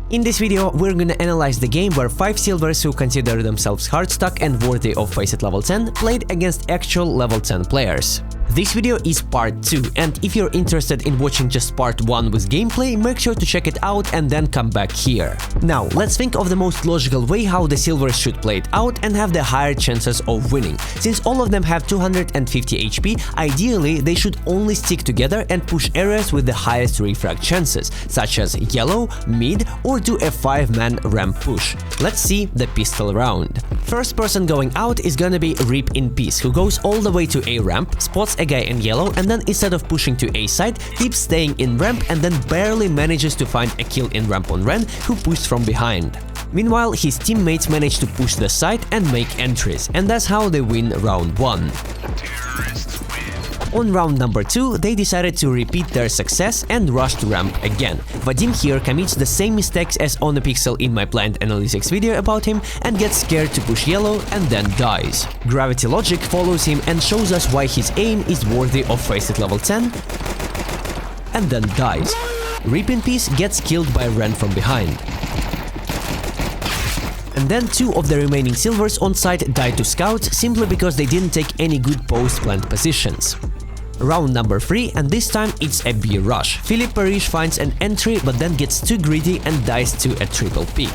In this video, we're gonna analyze the game where 5 silvers who consider themselves hard stuck and worthy of FACEIT level 10 played against actual level 10 players. This video is part 2, and if you're interested in watching just part 1 with gameplay, make sure to check it out and then come back here. Now, let's think of the most logical way how the silvers should play it out and have the higher chances of winning. Since all of them have 250 HP, ideally they should only stick together and push areas with the highest refrag chances, such as yellow, mid, or do a 5-man ramp push. Let's see the pistol round. First person going out is gonna be Rip in Peace, who goes all the way to A ramp, spots a guy in yellow, and then instead of pushing to A side, keeps staying in ramp and then barely manages to find a kill in ramp on Ren, who pushed from behind. Meanwhile, his teammates manage to push the side and make entries, and that's how they win round 1. On round number 2, they decided to repeat their success and rushed ramp again. Vadim here commits the same mistakes as on a pixel in my blind analytics video about him and gets scared to push yellow and then dies. Gravity Logic follows him and shows us why his aim is worthy of FACEIT level 10 and then dies. Rip in Peace gets killed by Ren from behind. And then 2 of the remaining silvers on site die to scouts simply because they didn't take any good post-plant positions. Round number 3, and this time it's a B rush. Philip Parrish finds an entry but then gets too greedy and dies to a triple pick.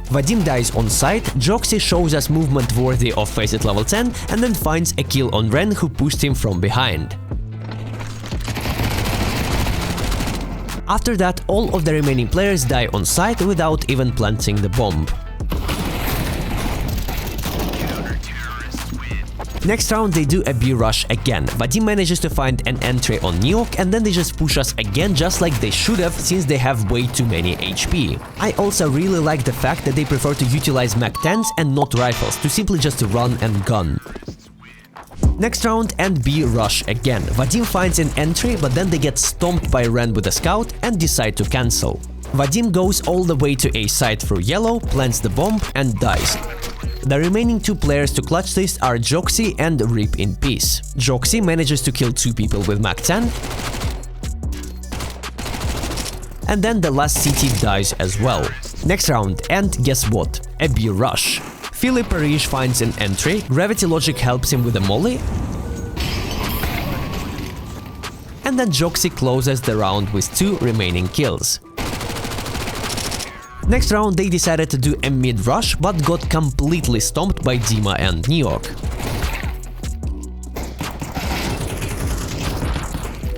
Vadim dies on site, Joxy shows us movement worthy of FACEIT level 10 and then finds a kill on Ren, who pushed him from behind. After that, all of the remaining players die on site without even planting the bomb. Next round they do a B rush again. Vadim manages to find an entry on Neok and then they just push us again just like they should have, since they have way too many HP. I also really like the fact that they prefer to utilize MAC-10s and not rifles, to simply just run and gun. Next round and B rush again. Vadim finds an entry but then they get stomped by Ren with a scout and decide to cancel. Vadim goes all the way to A side through yellow, plants the bomb and dies. The remaining 2 players to clutch this are Joxy and Rip in Peace. Joxy manages to kill 2 people with MAC-10, and then the last CT dies as well. Next round, and guess what? A B rush. Philip Parrish finds an entry, Gravity Logic helps him with a molly, and then Joxy closes the round with 2 remaining kills. Next round they decided to do a mid rush but got completely stomped by Dima and Neok.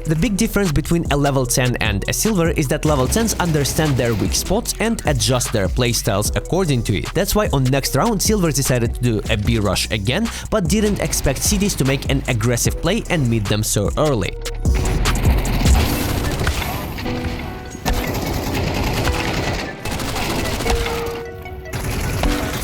The big difference between a level 10 and a silver is that level 10s understand their weak spots and adjust their playstyles according to it. That's why on next round silvers decided to do a B rush again, but didn't expect cities to make an aggressive play and meet them so early.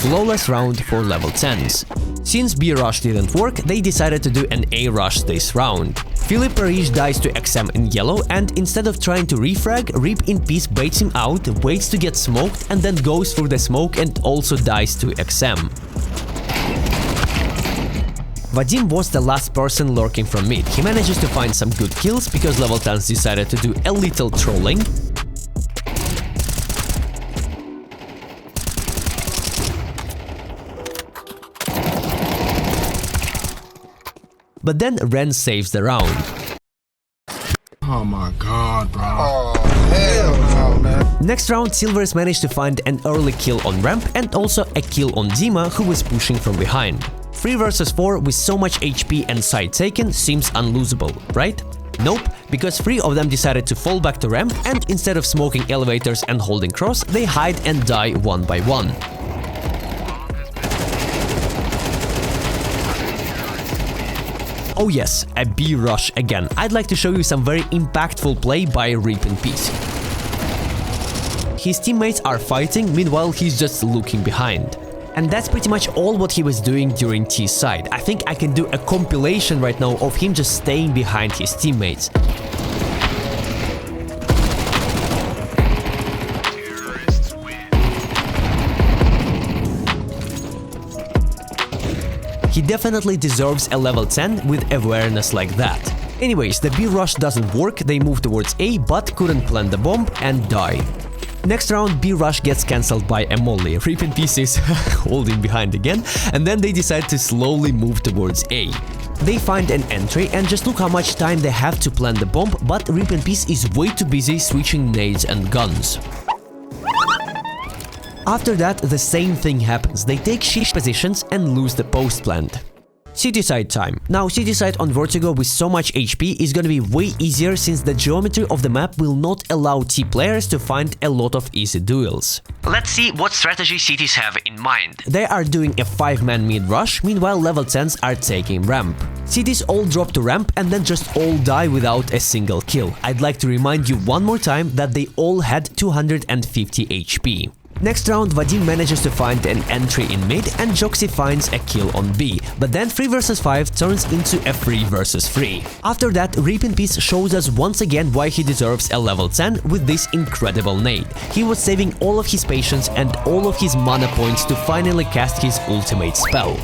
Flawless round for level 10s. Since B rush didn't work, they decided to do an A rush this round. Philip Parrish dies to XM in yellow, and instead of trying to refrag, Rip in Peace baits him out, waits to get smoked and then goes through the smoke and also dies to XM. Vadim was the last person lurking from mid. He manages to find some good kills because level 10s decided to do a little trolling. But then Ren saves the round. Oh my god, bro. Oh, hell no, man. Next round, silvers managed to find an early kill on ramp and also a kill on Dima, who was pushing from behind. 3 versus 4 with so much HP and side taken seems unlosable, right? Nope, because 3 of them decided to fall back to ramp, and instead of smoking elevators and holding cross, they hide and die one by one. Oh yes, a B rush again. I'd like to show you some very impactful play by Rip in Peace. His teammates are fighting, meanwhile he's just looking behind. And that's pretty much all what he was doing during T side. I think I can do a compilation right now of him just staying behind his teammates. He definitely deserves a level 10 with awareness like that. Anyways, the B rush doesn't work, they move towards A but couldn't plant the bomb and die. Next round, Mirage gets cancelled by a molly. Rip in peace is holding behind again, and then they decide to slowly move towards A. They find an entry and just look how much time they have to plant the bomb, but Rip in peace is way too busy switching nades and guns. After that, the same thing happens. They take shit positions and lose the post plant. City side time. Now, city side on Vertigo with so much HP is gonna be way easier since the geometry of the map will not allow T players to find a lot of easy duels. Let's see what strategy cities have in mind. They are doing a 5-man mid rush, meanwhile level 10s are taking ramp. Cities all drop to ramp and then just all die without a single kill. I'd like to remind you one more time that they all had 250 HP. Next round, Vadim manages to find an entry in mid and Joxy finds a kill on B, but then 3 vs 5 turns into a 3 vs 3. After that, Rip in Peace shows us once again why he deserves a level 10 with this incredible nade. He was saving all of his patience and all of his mana points to finally cast his ultimate spell.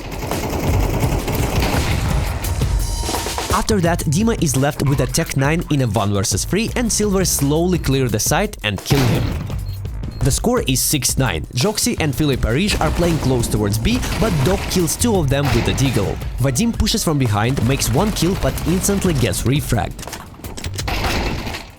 After that, Dima is left with a Tech 9 in a 1 vs 3 and Silver slowly clear the site and kill him. The score is 6-9. Joxy and Philippe Arish are playing close towards B, but Dog kills 2 of them with a deagle. Vadim pushes from behind, makes 1 kill, but instantly gets refragged.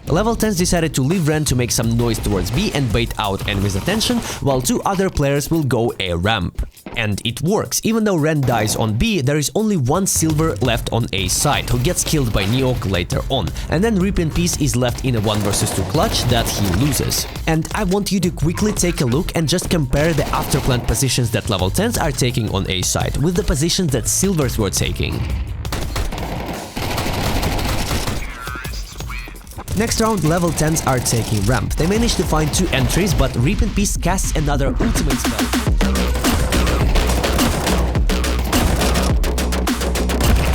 Level 10s decided to leave Ren to make some noise towards B and bait out enemies' attention, while 2 other players will go A ramp. And it works. Even though Ren dies on B, there is only 1 Silver left on A side, who gets killed by Neok later on. And then Rip in Peace is left in a 1 vs 2 clutch that he loses. And I want you to quickly take a look and just compare the afterplant positions that level 10s are taking on A side with the positions that Silvers were taking. Next round, level 10s are taking ramp. They manage to find 2 entries, but Rip in Peace casts another ultimate spell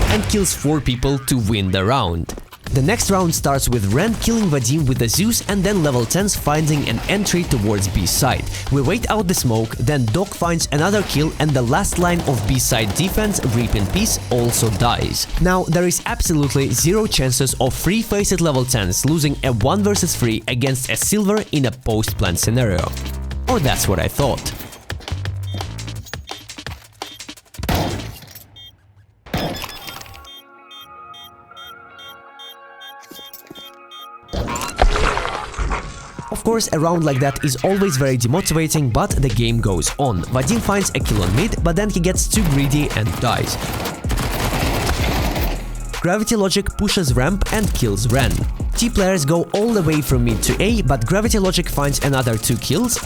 and kills 4 people to win the round. The next round starts with Ren killing Vadim with the Zeus and then level 10s finding an entry towards B side. We wait out the smoke, then Dog finds another kill and the last line of B side defense, Rip in Peace, also dies. Now, there is absolutely 0 chances of 3 FACEIT level 10s losing a 1 vs 3 against a Silver in a post-plant scenario. Or that's what I thought. Of course, a round like that is always very demotivating, but the game goes on. Vadim finds a kill on mid, but then he gets too greedy and dies. Gravity Logic pushes ramp and kills Ren. T players go all the way from mid to A, but Gravity Logic finds another 2 kills.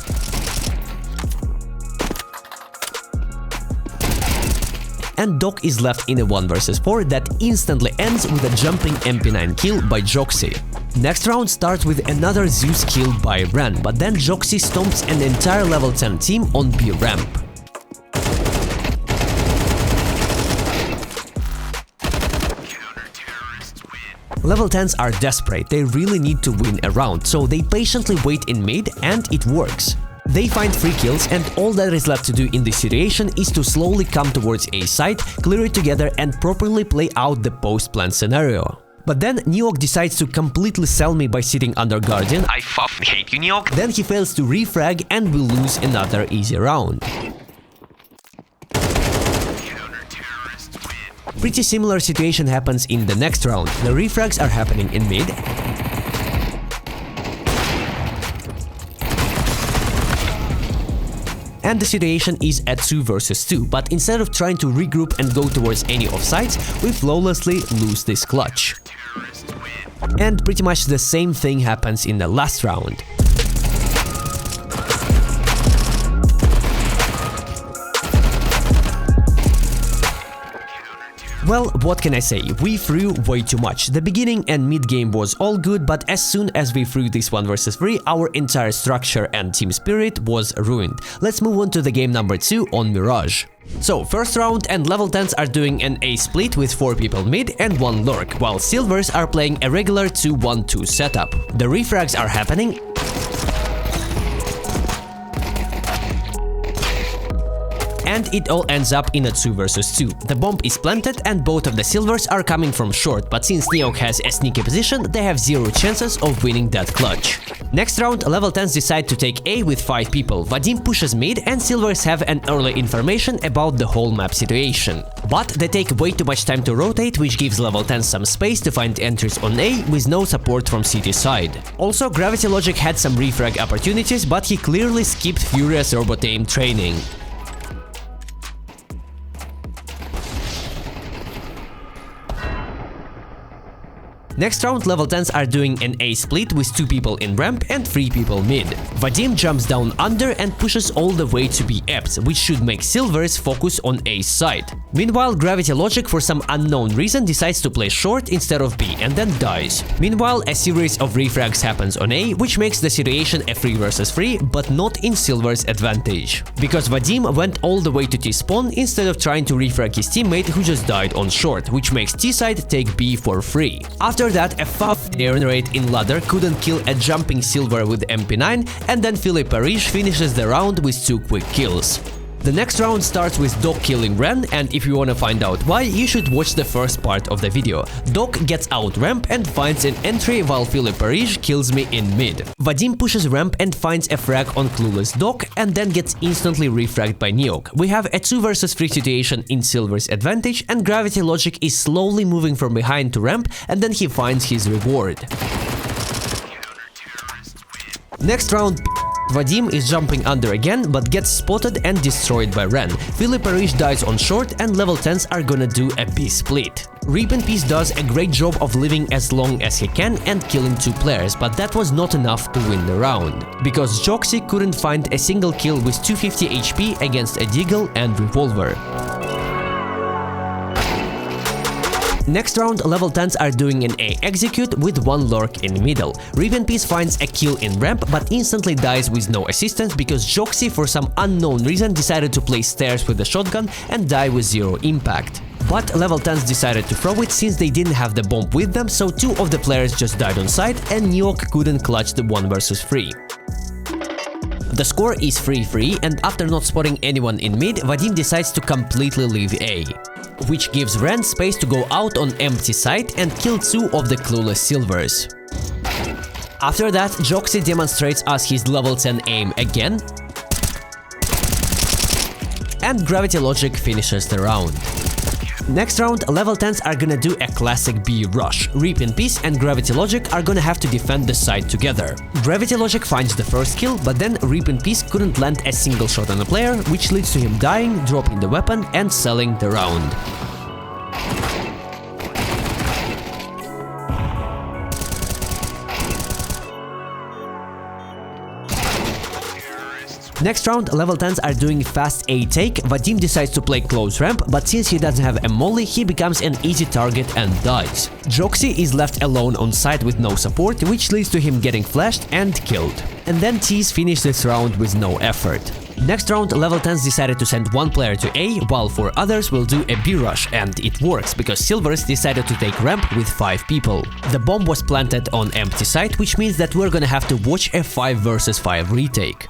And Doc is left in a 1 vs 4 that instantly ends with a jumping MP9 kill by Joxy. Next round starts with another Zeus kill by Ren, but then Joxy stomps an entire level 10 team on B ramp. Level 10s are desperate, they really need to win a round, so they patiently wait in mid and it works. They find 3 kills and all that is left to do in this situation is to slowly come towards A side, clear it together and properly play out the post-plant scenario. But then Neok decides to completely sell me by sitting under Guardian. I fucking hate you, Neok. Then he fails to refrag and will lose another easy round. Pretty similar situation happens in the next round. The refrags are happening in mid. And the situation is at 2 vs 2, but instead of trying to regroup and go towards any of sides, we flawlessly lose this clutch. And pretty much the same thing happens in the last round. Well, what can I say, we threw way too much. The beginning and mid-game was all good, but as soon as we threw this 1 vs 3, our entire structure and team spirit was ruined. Let's move on to the game number 2 on Mirage. So, first round and level 10s are doing an A split with 4 people mid and 1 lurk, while Silvers are playing a regular 2-1-2 setup. The refrags are happening. and it all ends up in a 2 versus 2. The bomb is planted and both of the silvers are coming from short, but since Neok has a sneaky position, they have 0 chances of winning that clutch. Next round, level 10s decide to take A with 5 people. Vadim pushes mid and silvers have an early information about the whole map situation. But they take way too much time to rotate, which gives level 10 some space to find entries on A with no support from CT side. Also, Gravity Logic had some refrag opportunities, but he clearly skipped Furious Robot Aim training. Next round, level 10s are doing an A split with 2 people in ramp and 3 people mid. Vadim jumps down under and pushes all the way to B apps, which should make silvers focus on A's side. Meanwhile, Gravity Logic for some unknown reason decides to play short instead of B and then dies. Meanwhile, a series of refrags happens on A, which makes the situation a 3 versus 3, but not in silver's advantage. Because Vadim went all the way to T spawn instead of trying to refrag his teammate who just died on short, which makes T side take B for free. After that, a fast turn rate in ladder couldn't kill a jumping silver with MP9, and then Philippe Parrish finishes the round with 2 quick kills. The next round starts with Doc killing Ren, and if you wanna find out why, you should watch the first part of the video. Doc gets out ramp and finds an entry while Philippe Parrish kills me in mid. Vadim pushes ramp and finds a frag on clueless Doc and then gets instantly refragged by Neok. We have a 2 versus 3 situation in silver's advantage, and Gravity Logic is slowly moving from behind to ramp, and then he finds his reward. Next round, Vadim is jumping under again, but gets spotted and destroyed by Ren. Philippe Parrish dies on short, and level 10s are gonna do a B split. Reap in Peace does a great job of living as long as he can and killing 2 players, but that was not enough to win the round. Because Joxy couldn't find a single kill with 250 HP against a Deagle and Revolver. Next round, level 10s are doing an A execute with 1 lurk in middle. Reap in Peace finds a kill in ramp, but instantly dies with no assistance because Joxy for some unknown reason decided to play stairs with the shotgun and die with 0 impact. But level 10s decided to throw it since they didn't have the bomb with them, so 2 of the players just died on site and Neok couldn't clutch the 1 versus 3. The score is 3-3, and after not spotting anyone in mid, Vadim decides to completely leave A, which gives Ren space to go out on empty site and kill 2 of the clueless silvers. After that, Joxy demonstrates us his level 10 aim again, and Gravity Logic finishes the round. Next round, level 10s are gonna do a classic B rush. Reap in Peace and Gravity Logic are gonna have to defend the side together. Gravity Logic finds the first kill, but then Reap in Peace couldn't land a single shot on the player, which leads to him dying, dropping the weapon and selling the round. Next round, level 10s are doing fast A take. Vadim decides to play close ramp, but since he doesn't have a molly, he becomes an easy target and dies. Joxy is left alone on site with no support, which leads to him getting flashed and killed. And then Tease finished this round with no effort. Next round, level 10s decided to send 1 player to A, while 4 others will do a B rush, and it works because silvers decided to take ramp with 5 people. The bomb was planted on empty site, which means that we're gonna have to watch a 5 versus 5 retake.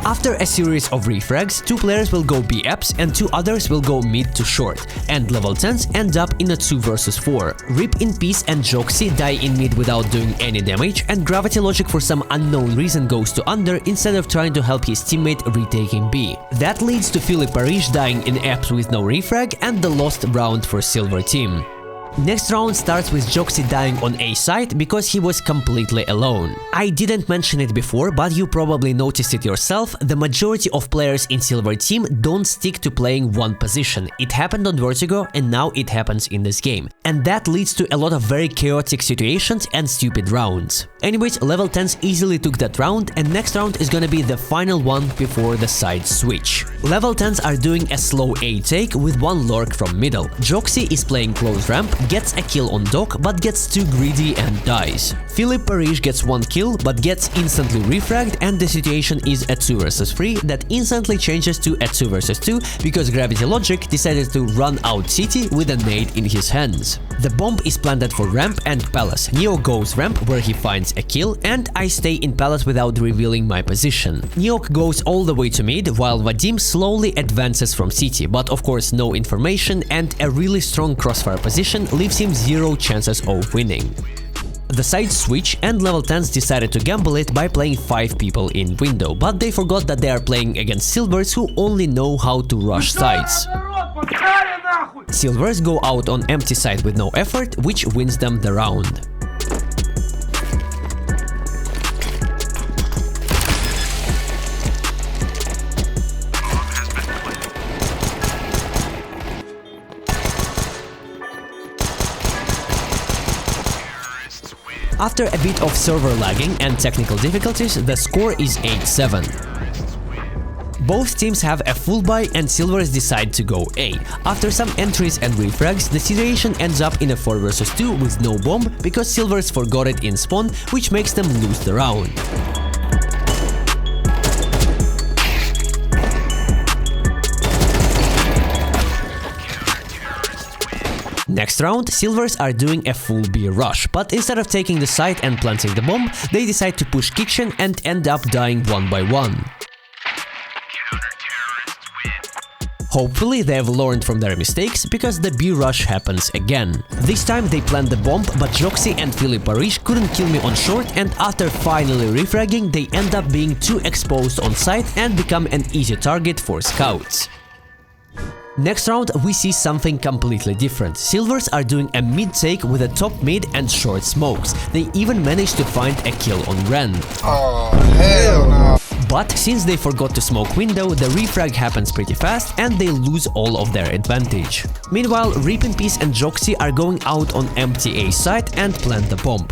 After a series of refrags, 2 players will go B apps and 2 others will go mid to short, and level 10s end up in a 2 versus 4. Reap in Peace and Joxy die in mid without doing any damage, and Gravity Logic for some unknown reason goes to under instead of trying to help his teammate retaking B. That leads to Philippe Parrish dying in apps with no refrag and the lost round for silver team. Next round starts with Joxy dying on A side because he was completely alone. I didn't mention it before, but you probably noticed it yourself, the majority of players in silver team don't stick to playing one position. It happened on Vertigo and now it happens in this game. And that leads to a lot of very chaotic situations and stupid rounds. Anyways, level 10s easily took that round, and next round is gonna be the final one before the side switch. Level 10s are doing a slow A take with 1 lurk from middle. Joxy is playing close ramp, gets a kill on Doc, but gets too greedy and dies. Philippe Parrish gets 1 kill, but gets instantly refragged, and the situation is a 2 versus 3 that instantly changes to a 2 versus 2 because Gravity Logic decided to run out City with a nade in his hands. The bomb is planted for ramp and palace. Neo goes ramp where he finds a kill, and I stay in palace without revealing my position. Neok goes all the way to mid while Vadim slowly advances from city, but of course no information and a really strong crossfire position leaves him 0 chances of winning. The sides switch and level 10s decided to gamble it by playing 5 people in window, but they forgot that they are playing against silvers who only know how to rush sides. Silvers go out on empty side with no effort, which wins them the round. After a bit of server lagging and technical difficulties, the score is 8-7. Both teams have a full buy and silvers decide to go A. After some entries and refrags, the situation ends up in a 4 vs 2 with no bomb because silvers forgot it in spawn, which makes them lose the round. Next round, silvers are doing a full B rush, but instead of taking the site and planting the bomb, they decide to push kitchen and end up dying 1 by 1. Hopefully they have learned from their mistakes, because the B rush happens again. This time they plant the bomb, but Joxy and Philippe Parrish couldn't kill me on short, and after finally refragging, they end up being too exposed on site and become an easy target for scouts. Next round we see something completely different. Silvers are doing a mid take with a top mid and short smokes. They even managed to find a kill on Ren. Oh, hell no. But since they forgot to smoke window, the refrag happens pretty fast and they lose all of their advantage. Meanwhile, Rip in Peace and Joxy are going out on empty A site and plant the bomb.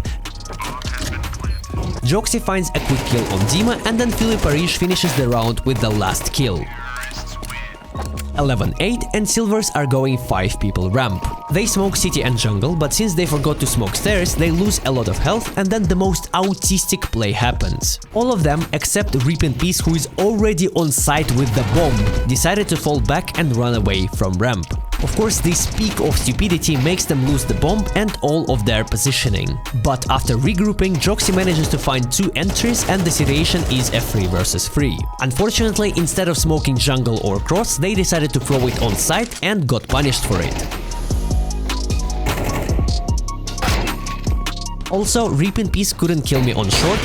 Joxy finds a quick kill on Dima, and then Philippe Parrish finishes the round with the last kill. 11-8 and silvers are going 5 people ramp. They smoke city and jungle, but since they forgot to smoke stairs, they lose a lot of health, and then the most autistic play happens. All of them, except Rip in Peace, who is already on site with the bomb, decided to fall back and run away from ramp. Of course, this peak of stupidity makes them lose the bomb and all of their positioning. But after regrouping, Joxy manages to find 2 entries and the situation is a 3 vs 3. Unfortunately, instead of smoking jungle or cross, they decided to throw it on site and got punished for it. Also, Rip in Peace couldn't kill me on short,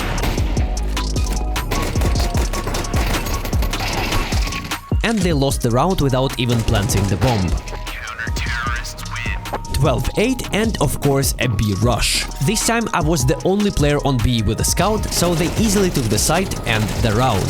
and they lost the round without even planting the bomb. 12-8 and of course a B rush. This time I was the only player on B with a scout, so they easily took the site and the round.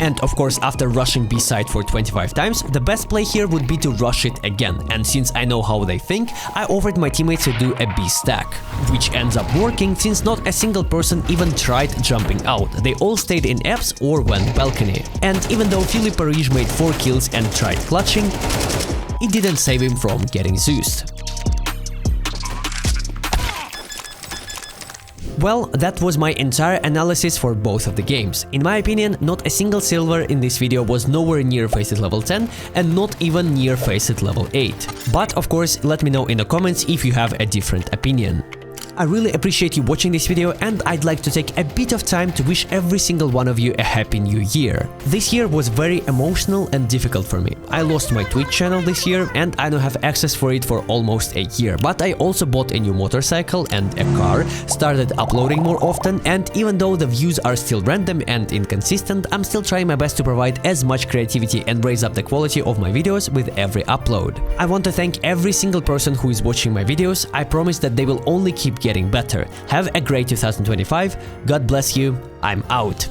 And of course, after rushing B side for 25 times, the best play here would be to rush it again, and since I know how they think, I offered my teammates to do a B stack, which ends up working since not a single person even tried jumping out. They all stayed in apps or went balcony. And even though Philippe Parrish made 4 kills and tried clutching, it didn't save him from getting Zeused. Well, that was my entire analysis for both of the games. In my opinion, not a single silver in this video was nowhere near FACEIT level 10 and not even near FACEIT level 8. But of course, let me know in the comments if you have a different opinion. I really appreciate you watching this video, and I'd like to take a bit of time to wish every single one of you a happy new year. This year was very emotional and difficult for me. I lost my Twitch channel this year and I don't have access for it for almost a year, but I also bought a new motorcycle and a car, started uploading more often, and even though the views are still random and inconsistent, I'm still trying my best to provide as much creativity and raise up the quality of my videos with every upload. I want to thank every single person who is watching my videos. I promise that they will only keep getting better. Have a great 2025, God bless you, I'm out.